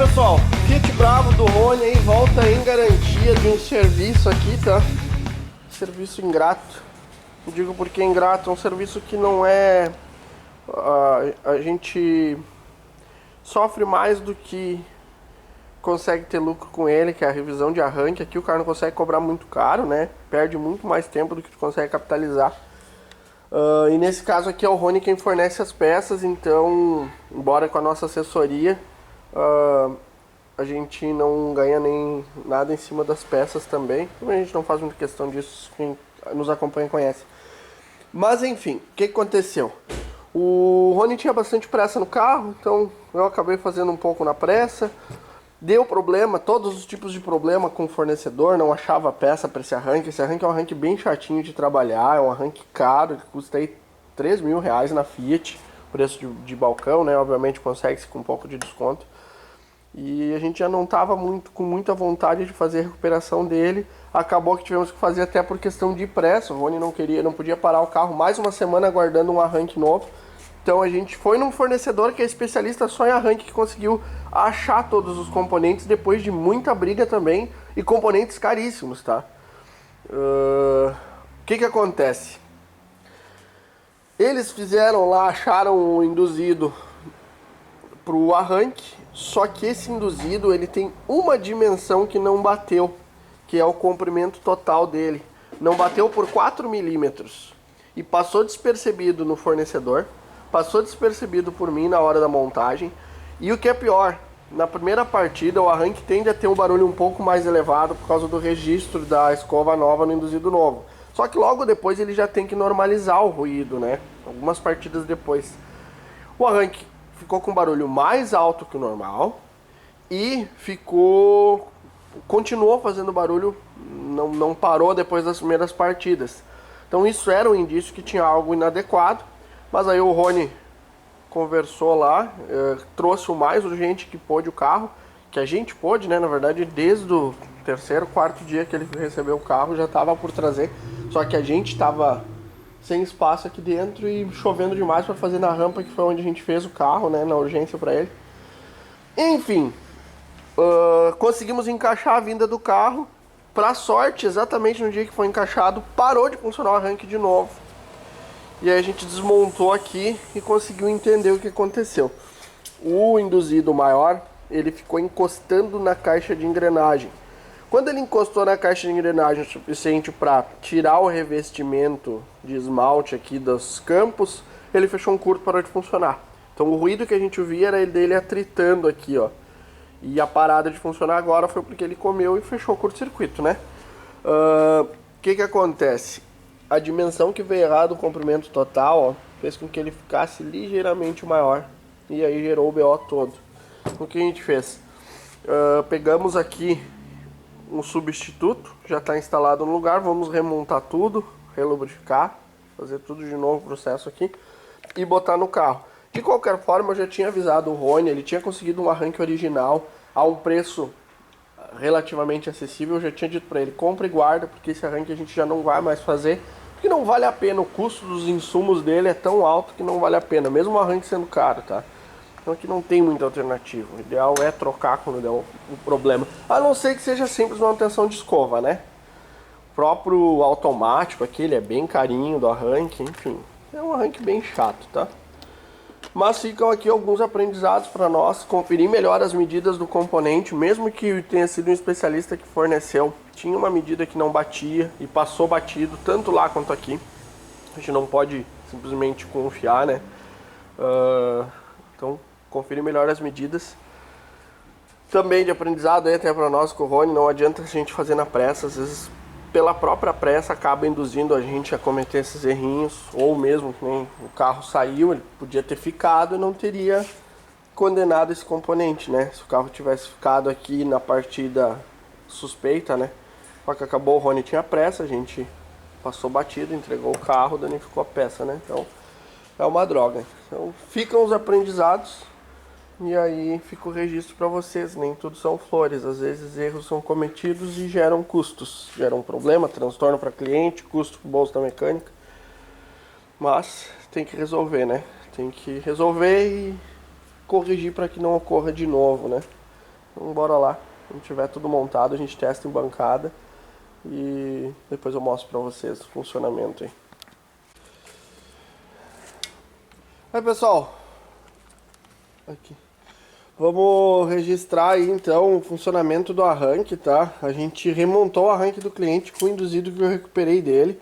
pessoal, Fiat Bravo do Rony aí volta em garantia de um serviço aqui, tá? Serviço ingrato. Eu digo porque é ingrato, é um serviço que não é... a gente sofre mais do que consegue ter lucro com ele, que é a revisão de arranque. Aqui o cara não consegue cobrar muito caro, né? Perde muito mais tempo do que tu consegue capitalizar. E nesse caso aqui é o Rony quem fornece as peças, então, embora com a nossa assessoria, a gente não ganha nem nada em cima das peças também. A gente não faz muita questão disso, quem nos acompanha conhece. Mas enfim, o que aconteceu? O Rony tinha bastante pressa no carro, então eu acabei fazendo um pouco na pressa. Deu problema, todos os tipos de problema com o fornecedor, não achava peça para esse arranque. Esse arranque é um arranque bem chatinho de trabalhar, é um arranque caro, ele custa aí R$3.000 na Fiat, preço de balcão, né? Obviamente consegue-se com um pouco de desconto. E a gente já não estava com muita vontade de fazer a recuperação dele. Acabou que tivemos que fazer até por questão de pressa. O Rony não podia parar o carro mais uma semana aguardando um arranque novo. Então a gente foi num fornecedor que é especialista só em arranque, que conseguiu achar todos os componentes depois de muita briga também, e componentes caríssimos, tá? O que acontece? Eles fizeram lá, acharam um induzido pro arranque, só que esse induzido ele tem uma dimensão que não bateu, que é o comprimento total dele. Não bateu por 4 milímetros e passou despercebido no fornecedor. Passou despercebido por mim na hora da montagem. E o que é pior, na primeira partida o arranque tende a ter um barulho um pouco mais elevado por causa do registro da escova nova no induzido novo. Só que logo depois ele já tem que normalizar o ruído, né? Algumas partidas depois. O arranque ficou com um barulho mais alto que o normal e continuou fazendo barulho, não parou depois das primeiras partidas. Então isso era um indício que tinha algo inadequado. Mas aí o Rony conversou lá, trouxe o mais urgente que pôde o carro, que a gente pôde, né? Na verdade, desde o terceiro, quarto dia que ele recebeu o carro, já estava por trazer. Só que a gente estava sem espaço aqui dentro e chovendo demais para fazer na rampa, que foi onde a gente fez o carro, né? Na urgência para ele. Enfim, conseguimos encaixar a vinda do carro. Para sorte, exatamente no dia que foi encaixado, parou de funcionar o arranque de novo. E aí a gente desmontou aqui e conseguiu entender o que aconteceu. O induzido maior, ele ficou encostando na caixa de engrenagem. Quando ele encostou na caixa de engrenagem o suficiente para tirar o revestimento de esmalte aqui dos campos, ele fechou um curto e parou de funcionar. Então o ruído que a gente ouvia era dele atritando aqui, ó. E a parada de funcionar agora foi porque ele comeu e fechou o curto-circuito, né? Que acontece? A dimensão que veio errado, o comprimento total, ó, fez com que ele ficasse ligeiramente maior. E aí gerou o BO todo. O que a gente fez? Pegamos aqui um substituto, já está instalado no lugar. Vamos remontar tudo, relubrificar, fazer tudo de novo o processo aqui e botar no carro. De qualquer forma, eu já tinha avisado o Rony, ele tinha conseguido um arranque original a um preço relativamente acessível. Eu já tinha dito para ele, compra e guarda, porque esse arranque a gente já não vai mais fazer. Que não vale a pena, o custo dos insumos dele é tão alto que não vale a pena, mesmo o arranque sendo caro, tá? Então aqui não tem muita alternativa, o ideal é trocar quando der o problema, a não ser que seja simples manutenção de escova, né? O próprio automático aqui, ele é bem carinho do arranque, enfim, é um arranque bem chato, tá? Mas ficam aqui alguns aprendizados para nós, conferir melhor as medidas do componente, mesmo que tenha sido um especialista que forneceu, tinha uma medida que não batia e passou batido, tanto lá quanto aqui. A gente não pode simplesmente confiar, né? Então, conferir melhor as medidas. Também de aprendizado aí até para nós com o Rony, não adianta a gente fazer na pressa, às vezes pela própria pressa acaba induzindo a gente a cometer esses errinhos, ou mesmo que nem o carro saiu, ele podia ter ficado e não teria condenado esse componente, né? Se o carro tivesse ficado aqui na partida suspeita, né? Só que acabou, o Rony tinha pressa, a gente passou batido, entregou o carro, danificou a peça, né? Então é uma droga. Então ficam os aprendizados. E aí fica o registro para vocês, nem tudo são flores, às vezes erros são cometidos e geram custos, geram problema, transtorno para cliente, custo para o bolso da mecânica, mas tem que resolver, né? Tem que resolver e corrigir para que não ocorra de novo, né? Então bora lá. Quando tiver tudo montado, a gente testa em bancada e depois eu mostro pra vocês o funcionamento aí. Aí pessoal, aqui. Vamos registrar aí então o funcionamento do arranque, tá? A gente remontou o arranque do cliente com o induzido que eu recuperei dele.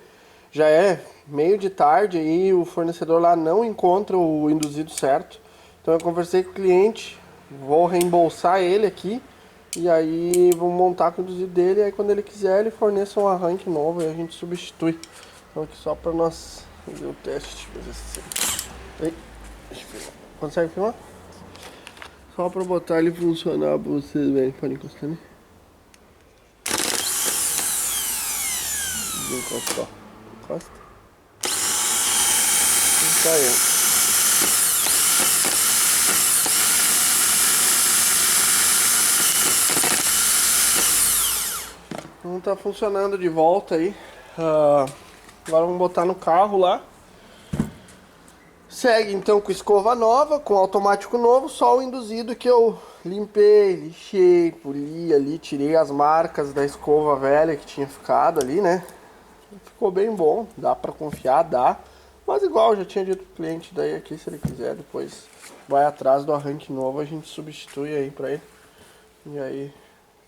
Já é meio de tarde aí, o fornecedor lá não encontra o induzido certo. Então eu conversei com o cliente, vou reembolsar ele aqui e aí vamos montar com o induzido dele. E aí quando ele quiser, ele forneça um arranque novo e a gente substitui. Então aqui só para nós fazer o teste. Aí, deixa eu filmar. Consegue filmar? Só pra botar ele funcionar pra vocês verem. Pode encostar, né? Encosta, ó. Encosta. E tá aí. Então tá funcionando de volta aí. Agora vamos botar no carro lá. Segue então com escova nova, com automático novo, só o induzido que eu limpei, lixei, poli ali, tirei as marcas da escova velha que tinha ficado ali, né? Ficou bem bom, dá pra confiar, dá. Mas igual, já tinha dito pro cliente, daí aqui se ele quiser depois vai atrás do arranque novo, a gente substitui aí pra ele. E aí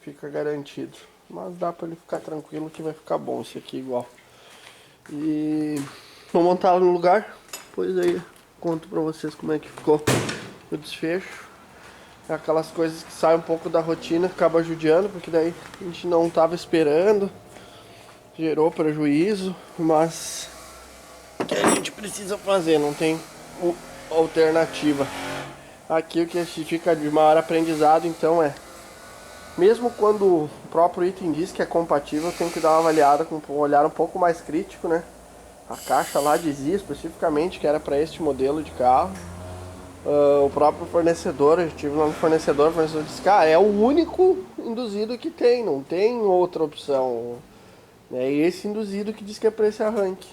fica garantido. Mas dá pra ele ficar tranquilo que vai ficar bom esse aqui igual. E vou montar no lugar, pois aí conto pra vocês como é que ficou o desfecho. É aquelas coisas que saem um pouco da rotina, acaba judiando, porque daí a gente não tava esperando, gerou prejuízo, mas que a gente precisa fazer, não tem alternativa. Aqui o que fica de maior aprendizado então é, mesmo quando o próprio item diz que é compatível, tem que dar uma avaliada com um olhar um pouco mais crítico, né? A caixa lá dizia especificamente que era para este modelo de carro. O próprio fornecedor, eu estive lá no fornecedor, o fornecedor disse, cara, é o único induzido que tem, não tem outra opção. É esse induzido que diz que é para esse arranque.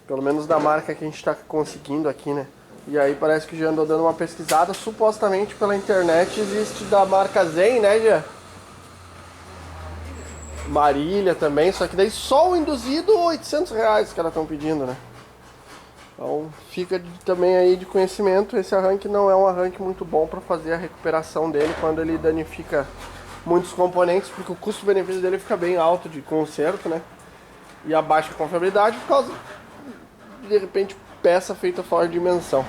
Pelo menos da marca que a gente está conseguindo aqui, né? E aí parece que já andou dando uma pesquisada, supostamente pela internet existe da marca Zen, né, Gia? Marília também, só que daí só o induzido R$800 que elas estão pedindo, né? Então fica também aí de conhecimento, esse arranque não é um arranque muito bom para fazer a recuperação dele quando ele danifica muitos componentes, porque o custo-benefício dele fica bem alto de conserto, né? E a baixa confiabilidade por causa, de repente, peça feita fora de dimensão.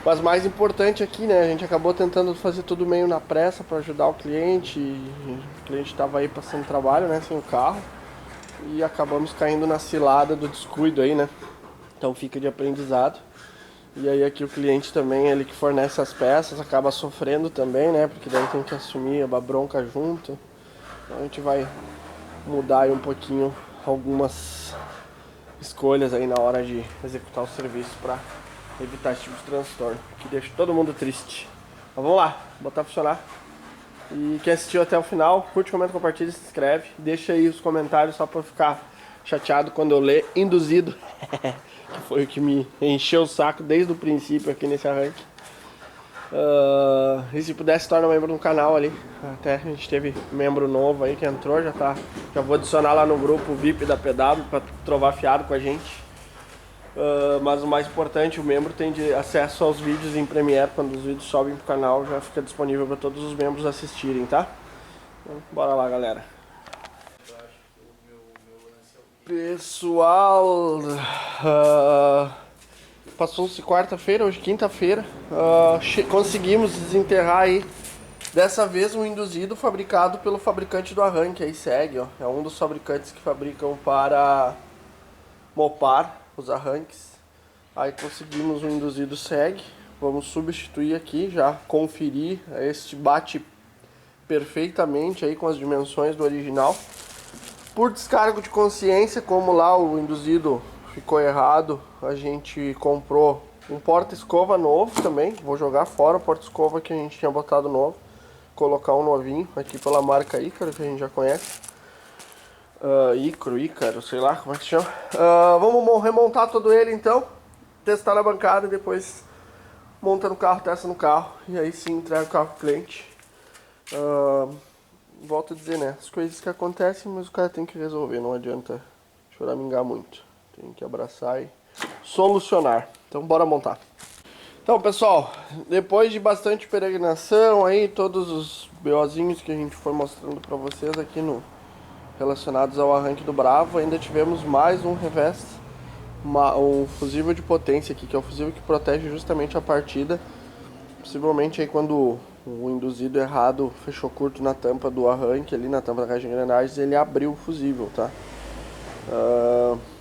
Mas mais importante aqui, né, a gente acabou tentando fazer tudo meio na pressa para ajudar o cliente. O cliente estava aí passando trabalho, né, sem o carro. E acabamos caindo na cilada do descuido aí, né. Então fica de aprendizado. E aí aqui o cliente também, ele que fornece as peças, acaba sofrendo também, né, porque daí tem que assumir a bronca junto. Então a gente vai mudar aí um pouquinho algumas escolhas aí na hora de executar o serviço para evitar esse tipo de transtorno, que deixa todo mundo triste. Mas vamos lá, botar funcionar. E quem assistiu até o final, curte, comenta, compartilha, se inscreve. Deixa aí os comentários só pra eu ficar chateado quando eu ler induzido. Que foi o que me encheu o saco desde o princípio aqui nesse arranque. E se puder, se torna membro do canal ali. Até a gente teve membro novo aí que entrou, já vou adicionar lá no grupo VIP da PW pra trovar fiado com a gente. Mas o mais importante, o membro tem acesso aos vídeos em Premiere. Quando os vídeos sobem pro canal, já fica disponível para todos os membros assistirem, tá? Então, bora lá, galera. Pessoal, passou-se quarta-feira, hoje quinta-feira. Conseguimos desenterrar aí, dessa vez um induzido fabricado pelo fabricante do arranque. Aí segue, ó, é um dos fabricantes que fabricam para Mopar os arranques. Aí conseguimos um induzido SEG. Vamos substituir aqui, já conferir. Este bate perfeitamente aí com as dimensões do original. Por descargo de consciência, como lá o induzido ficou errado, a gente comprou um porta-escova novo também. Vou jogar fora o porta-escova que a gente tinha botado novo, colocar um novinho aqui pela marca Ícaro, que a gente já conhece. Ícaro, sei lá como é que se chama. Vamos remontar todo ele então, testar na bancada e depois monta no carro, testa no carro e aí sim entrega o carro pro cliente. Volto a dizer, né? As coisas que acontecem, mas o cara tem que resolver, não adianta choramingar muito. Tem que abraçar e solucionar. Então bora montar. Então, pessoal, depois de bastante peregrinação aí, todos os BOzinhos que a gente foi mostrando pra vocês aqui no relacionados ao arranque do Bravo, ainda tivemos mais um revés, um fusível de potência aqui, que é o fusível que protege justamente a partida. Possivelmente aí quando o induzido errado fechou curto na tampa do arranque, ali na tampa da caixa de engrenagens, ele abriu o fusível, tá?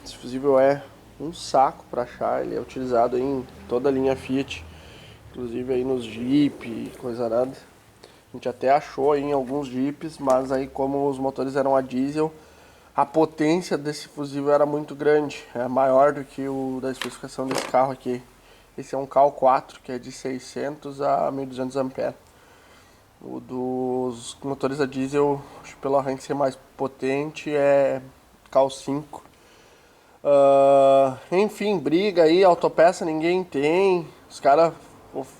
Esse fusível é um saco para achar, ele é utilizado em toda a linha Fiat, inclusive aí nos Jeep e coisa nada. A gente até achou aí em alguns Jeeps, mas aí como os motores eram a diesel, a potência desse fusível era muito grande, é maior do que o da especificação desse carro aqui. Esse é um Cal 4, que é de 600 a 1200 amperes. O dos motores a diesel, pelo arranque ser mais potente, é Cal 5. Enfim, briga aí, autopeça ninguém tem. Os caras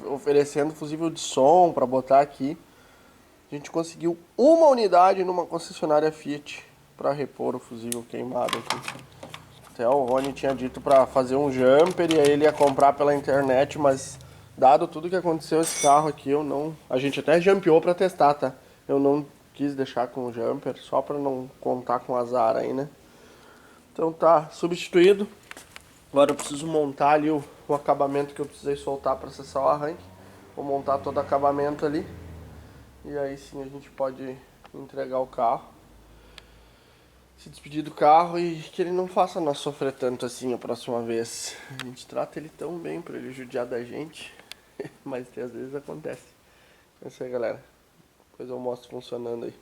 oferecendo fusível de som para botar aqui. A gente conseguiu uma unidade numa concessionária Fiat para repor o fusível queimado aqui. Até o Rony tinha dito para fazer um jumper e aí ele ia comprar pela internet, mas dado tudo que aconteceu esse carro aqui, eu não... A gente até jumpeou para testar, tá? Eu não quis deixar com o jumper, só para não contar com azar aí, né? Então tá substituído. Agora eu preciso montar ali o acabamento que eu precisei soltar para acessar o arranque. Vou montar todo o acabamento ali. E aí sim a gente pode entregar o carro. Se despedir do carro e que ele não faça nós sofrer tanto assim a próxima vez. A gente trata ele tão bem pra ele judiar da gente, mas às vezes acontece. É isso aí, galera. Depois eu mostro funcionando aí.